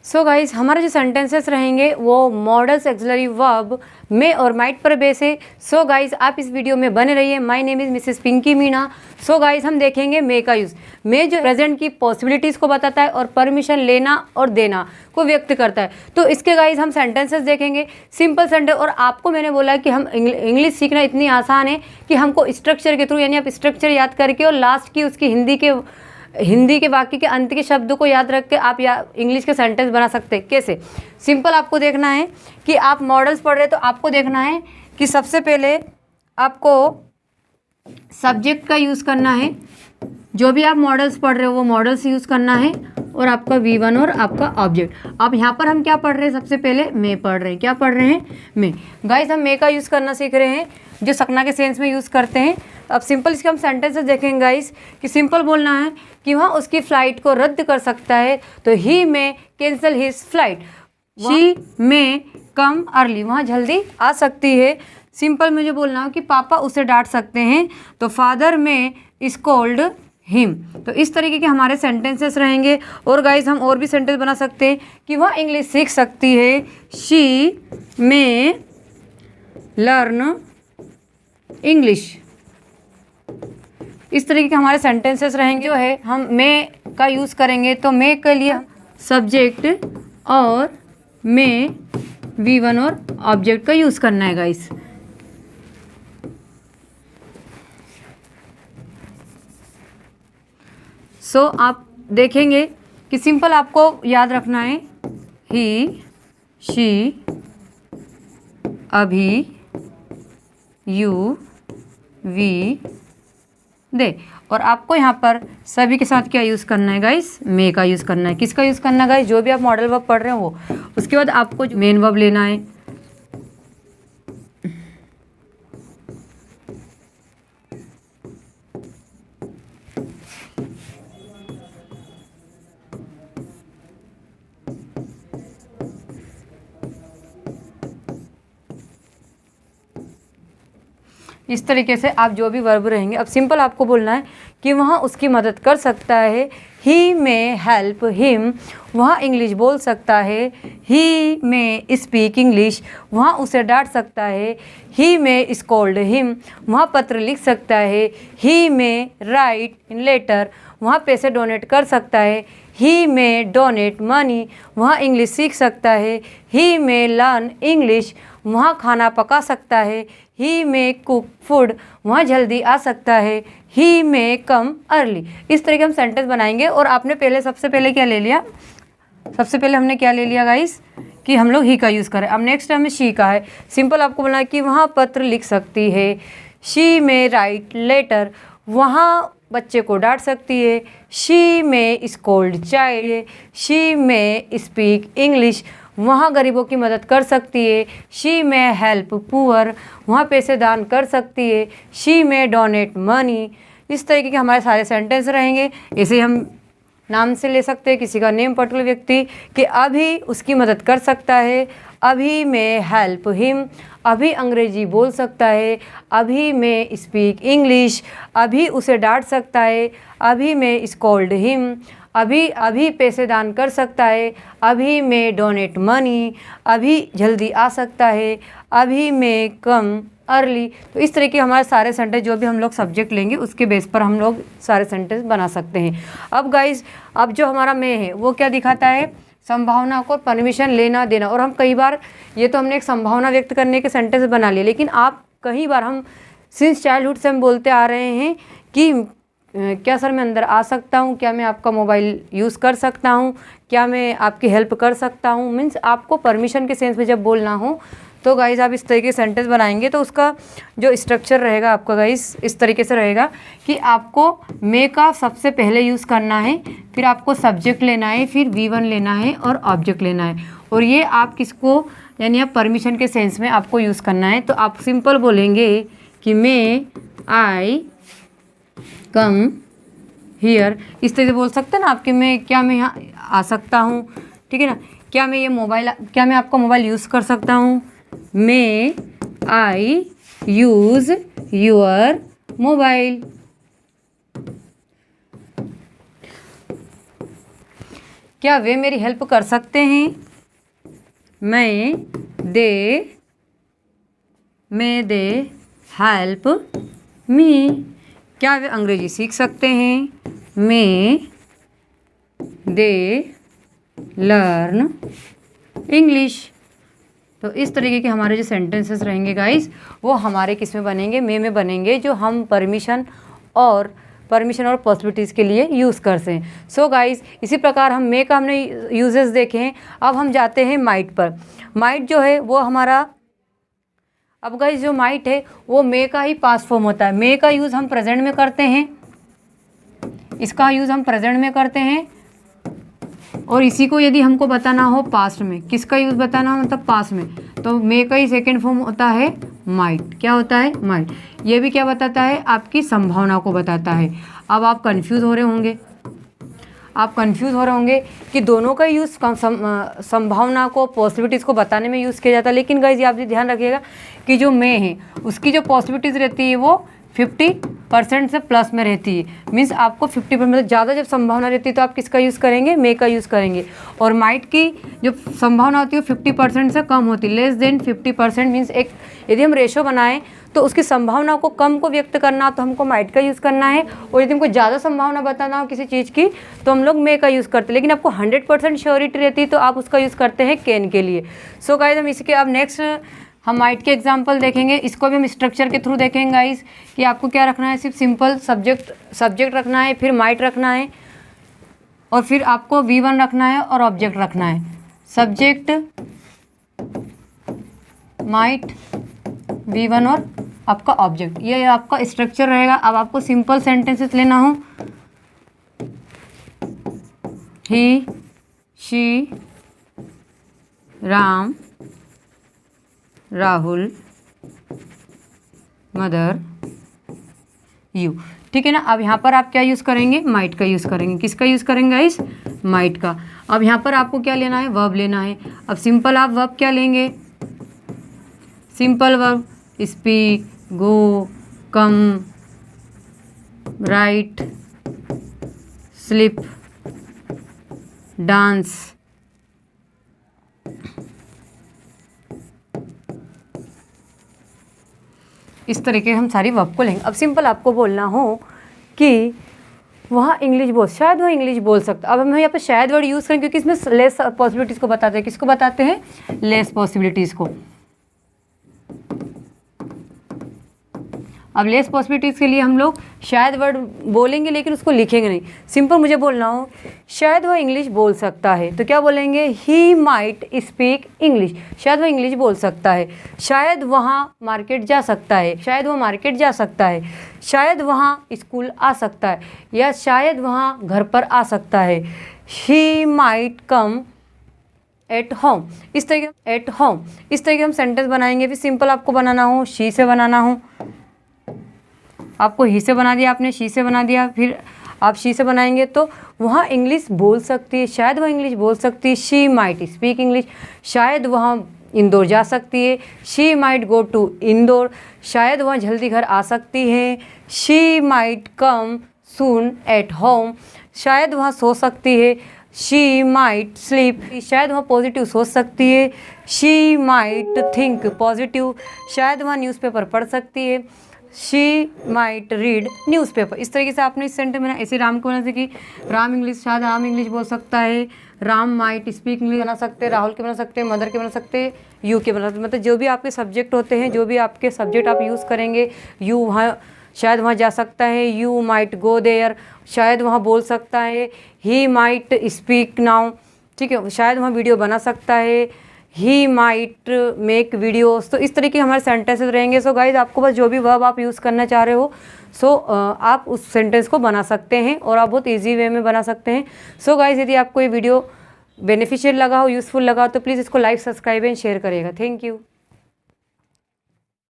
So guys हमारे जो sentences रहेंगे वो मॉडल्स एक्सिलरी वर्ब में और माइट पर बेस है। सो गाइज आप इस वीडियो में बने रहिए। My name is Mrs Pinky Meena. So guys हम देखेंगे मे का यूज़। मे जो प्रेजेंट की पॉसिबिलिटीज़ को बताता है और परमिशन लेना और देना को व्यक्त करता है। तो इसके गाइज हम सेंटेंसेस देखेंगे, सिंपल सेंटेंस। और आपको मैंने बोला कि हम इंग्लिश सीखना इतनी आसान है कि हमको स्ट्रक्चर के थ्रू, यानी आप स्ट्रक्चर याद करके और लास्ट की उसकी हिंदी के वाक्य के अंत के शब्दों को याद रख के आप इंग्लिश के सेंटेंस बना सकते हैं। कैसे? सिंपल आपको देखना है कि आप मॉडल्स पढ़ रहे हैं तो आपको देखना है कि सबसे पहले आपको सब्जेक्ट का यूज़ करना है। जो भी आप मॉडल्स पढ़ रहे हो वो मॉडल्स यूज़ करना है और आपका V1 और आपका ऑब्जेक्ट। अब यहाँ पर हम क्या पढ़ रहे हैं? सबसे पहले मे पढ़ रहे हैं। क्या पढ़ रहे हैं? मे। गाइस हम मे का यूज़ करना सीख रहे हैं जो सकना के सेंस में यूज़ करते हैं। अब सिंपल इसके हम सेंटेंसेस देखेंगे गाइस कि सिंपल बोलना है कि वहाँ उसकी फ़्लाइट को रद्द कर सकता है तो he may cancel his flight. She may come early, वहाँ जल्दी आ सकती है। सिंपल मुझे बोलना है कि पापा उसे डांट सकते हैं तो फादर में स्कोल्ड हिम। तो इस तरीके के हमारे सेंटेंसेस रहेंगे। और गाइज हम और भी सेंटेंस बना सकते हैं कि वह इंग्लिश सीख सकती है। She may learn English. इस तरीके के हमारे सेंटेंसेस रहेंगे। जो है हम मे का यूज़ करेंगे तो मे के लिए सब्जेक्ट और मे V1 और ऑब्जेक्ट का यूज़ करना है गाइस। सो आप देखेंगे कि सिंपल आपको याद रखना है ही, शी, अभी, यू, वी, दे। और आपको यहाँ पर सभी के साथ क्या यूज़ करना है गाइस? मे का यूज़ करना है। किसका यूज़ करना है गाइस? जो भी आप मॉडल वर्ब पढ़ रहे हो वो। उसके बाद आपको मेन वर्ब लेना है। इस तरीके से आप जो भी वर्ब रहेंगे, अब सिंपल आपको बोलना है कि वहाँ उसकी मदद कर सकता है। ही मे हेल्प हिम, वहाँ इंग्लिश बोल सकता है। ही मे स्पीक इंग्लिश, वहाँ उसे डांट सकता है। ही मे स्कोल्ड हिम, वहाँ पत्र लिख सकता है। ही मे राइट इन लेटर, वहाँ पैसे डोनेट कर सकता है। ही मे डोनेट मनी, वहाँ इंग्लिश सीख सकता है। ही मे लर्न इंग्लिश, वहाँ खाना पका सकता है। ही मे कुक फूड, वहाँ जल्दी आ सकता है। ही मे कम अर्ली। इस तरह के हम सेंटेंस बनाएंगे। और आपने पहले सबसे पहले क्या ले लिया? सबसे पहले हमने क्या ले लिया गाइस कि हम लोग ही का यूज़ करें। अब नेक्स्ट हमें शी का है। सिंपल आपको बोलना है कि वहाँ पत्र लिख सकती है। शी मे राइट लेटर, वहाँ बच्चे को डांट सकती है। She may scold child, she may speak English, वहाँ गरीबों की मदद कर सकती है। शी मे हेल्प पुअर, वहाँ पैसे दान कर सकती है। She may donate money. इस तरीके के हमारे सारे सेंटेंस रहेंगे। इसे हम नाम से ले सकते हैं, किसी का नेम, पर्टिकुलर व्यक्ति कि अभी उसकी मदद कर सकता है। अभी में हेल्प हिम, अभी अंग्रेजी बोल सकता है। अभी में स्पीक इंग्लिश, अभी उसे डांट सकता है। अभी में स्कोल्ड हिम, अभी पैसे दान कर सकता है। अभी में डोनेट मनी, अभी जल्दी आ सकता है। अभी में कम अर्ली। तो इस तरह के हमारे सारे सेंटेंस जो भी हम लोग सब्जेक्ट लेंगे उसके बेस पर हम लोग सारे सेंटेंस बना सकते हैं। अब गाइज अब जो हमारा मे है वो क्या दिखाता है? संभावना को परमिशन लेना देना। और हम कई बार ये तो हमने एक संभावना व्यक्त करने के सेंटेंस बना लिए, लेकिन आप कई बार हम सिंस चाइल्डहुड से हम बोलते आ रहे हैं कि क्या सर मैं अंदर आ सकता हूँ, क्या मैं आपका मोबाइल यूज़ कर सकता हूँ, क्या मैं आपकी हेल्प कर सकता हूँ। मीन्स आपको परमिशन के सेंस में जब बोलना हो तो गाइज़ आप इस तरीके के सेंटेंस बनाएंगे तो उसका जो स्ट्रक्चर रहेगा आपका गाइज़ इस तरीके से रहेगा कि आपको मे का सबसे पहले यूज़ करना है, फिर आपको सब्जेक्ट लेना है, फिर V1 लेना है और ऑब्जेक्ट लेना है। और ये आप किसको, यानी आप परमिशन के सेंस में आपको यूज़ करना है। तो आप सिंपल बोलेंगे कि मे आई कम हियर। इस तरह से बोल सकते हैं ना आपके मैं, क्या मैं यहाँ आ सकता हूँ, ठीक है ना। क्या मैं आपका मोबाइल यूज़ कर सकता हूँ? मे आई यूज़ योर मोबाइल। क्या वे मेरी हेल्प कर सकते हैं? मे दे हेल्प मी। क्या वे अंग्रेजी सीख सकते हैं? मे दे लर्न इंग्लिश। तो इस तरीके के हमारे जो सेंटेंसेस रहेंगे गाइस, वो हमारे किस में बनेंगे? मे में बनेंगे, जो हम परमिशन और पॉसिबिलिटीज़ के लिए यूज़ करते हैं। सो गाइस, इसी प्रकार हम मे का हमने यूजेस देखे हैं। अब हम जाते हैं माइट पर। माइट जो है वो हमारा, अब गाइस जो माइट है वो मे का ही पास्ट फॉर्म होता है। मे का यूज़ हम प्रेजेंट में करते हैं, इसका यूज़ हम प्रेजेंट में करते हैं, और इसी को यदि हमको बताना हो पास्ट में, किसका यूज़ बताना हो मतलब पास्ट में, तो मे का ही सेकेंड फॉर्म होता है माइट। क्या होता है? माइट। ये भी क्या बताता है? आपकी संभावना को बताता है। अब आप कंफ्यूज हो रहे होंगे, कि दोनों का यूज़ संभावना को, पॉसिबिलिटीज़ को बताने में यूज़ किया जाता है। लेकिन गाइस, ये आप ध्यान रखिएगा कि जो मे है उसकी जो पॉसिबिलिटीज़ रहती है वो 50% से प्लस में रहती है। मीन्स आपको 50% ज़्यादा जब संभावना रहती है तो आप किसका यूज़ करेंगे? मे का यूज़ करेंगे। और माइट की जो संभावना होती है वो 50% से कम होती है, लेस देन 50%। मीन्स एक यदि हम रेशो बनाएं तो उसकी संभावना को कम को व्यक्त करना तो हमको माइट का यूज़ करना है, और यदि हमको ज़्यादा संभावना बताना हो किसी चीज़ की तो हम लोग मे का यूज़ करते हैं। लेकिन आपको 100% श्योरिटी रहती है तो आप उसका यूज़ करते हैं कैन के लिए। सो गाइस, हम इसके अब नेक्स्ट हम माइट के एग्जाम्पल देखेंगे। इसको भी हम स्ट्रक्चर के थ्रू देखेंगे गाइस, कि आपको क्या रखना है? सिर्फ सिंपल सब्जेक्ट रखना है, फिर माइट रखना है, और फिर आपको V1 रखना है और ऑब्जेक्ट रखना है। सब्जेक्ट, माइट, V1 और आपका ऑब्जेक्ट, ये आपका स्ट्रक्चर रहेगा। अब आपको सिंपल सेंटेंसेस लेना हो, he, she, Ram, Rahul, mother, you. ठीक है ना। अब यहाँ पर आप क्या यूज़ करेंगे? माइट का यूज़ करेंगे। किसका यूज़ करेंगे गाइस? माइट का। अब यहाँ पर आपको क्या लेना है? वर्ब लेना है। अब सिंपल आप वर्ब क्या लेंगे? सिंपल वर्ब, स्पीक, गो, कम, राइट, स्लीप, डांस। इस तरीके हम सारी वर्ब को लेंगे। अब सिंपल आपको बोलना हो कि वहाँ इंग्लिश बोल, शायद वह इंग्लिश बोल सकता। अब हम यहाँ पे शायद वर्ड यूज़ करें क्योंकि इसमें लेस पॉसिबिलिटीज़ को बताते हैं। किसको बताते हैं? लेस पॉसिबिलिटीज़ को। अब लेस पॉसिबिलिटीज़ के लिए हम लोग शायद वर्ड बोलेंगे लेकिन उसको लिखेंगे नहीं। सिंपल मुझे बोलना हो शायद वह इंग्लिश बोल सकता है, तो क्या बोलेंगे? He might speak English. शायद वह इंग्लिश बोल सकता है। शायद वहाँ मार्केट जा सकता है, शायद वह मार्केट जा सकता है। शायद वहाँ स्कूल आ सकता है, या शायद वहाँ घर पर आ सकता है। He might come at home. इस तरीके एट होम, इस तरीके हम सेंटेंस बनाएंगे। फिर सिंपल आपको बनाना हो, शी से बनाना हो, आपको ही से बना दिया आपने, शी से बना दिया, फिर आप शी से बनाएंगे तो वहाँ इंग्लिश बोल सकती है। शायद वह इंग्लिश बोल सकती है। She might speak English. शायद वहाँ इंदौर जा सकती है। She might go to Indore. शायद वह जल्दी घर आ सकती है। She might come soon at home. शायद वह सो सकती है। She might sleep. शायद वह पॉजिटिव सोच सकती है। She might think positive. शायद वह न्यूज़पेपर पढ़ सकती है। She might read newspaper. इस तरीके से आपने इस सेंटेंस में ऐसे राम को बना सके, राम इंग्लिश, शायद राम इंग्लिश बोल सकता है। राम माइट स्पीक इंग्लिश बना सकते हैं, राहुल के बना सकते हैं, मदर के बना सकते हैं, यू के बना सकते हैं। मतलब जो भी आपके सब्जेक्ट होते हैं, जो भी आपके सब्जेक्ट आप यूज़ करेंगे, यू वहाँ शायद वहाँ जा सकता है। यू माइट गो देयर, शायद वहाँ बोल सकता है। ही माइट स्पीक नाउ, ठीक है, शायद वहाँ वीडियो बना सकता है। He might make videos. तो इस तरीके हमारे सेंटेंसेस रहेंगे। सो गाइज, आपको बस जो भी वर्ब आप यूज़ करना चाह रहे हो आप उस सेंटेंस को बना सकते हैं, और आप बहुत इजी वे में बना सकते हैं। सो गाइज, यदि आपको ये वीडियो बेनिफिशियल लगा हो, यूज़फुल लगा हो, तो प्लीज़ इसको लाइक, सब्सक्राइब एंड शेयर करिएगा। Thank you.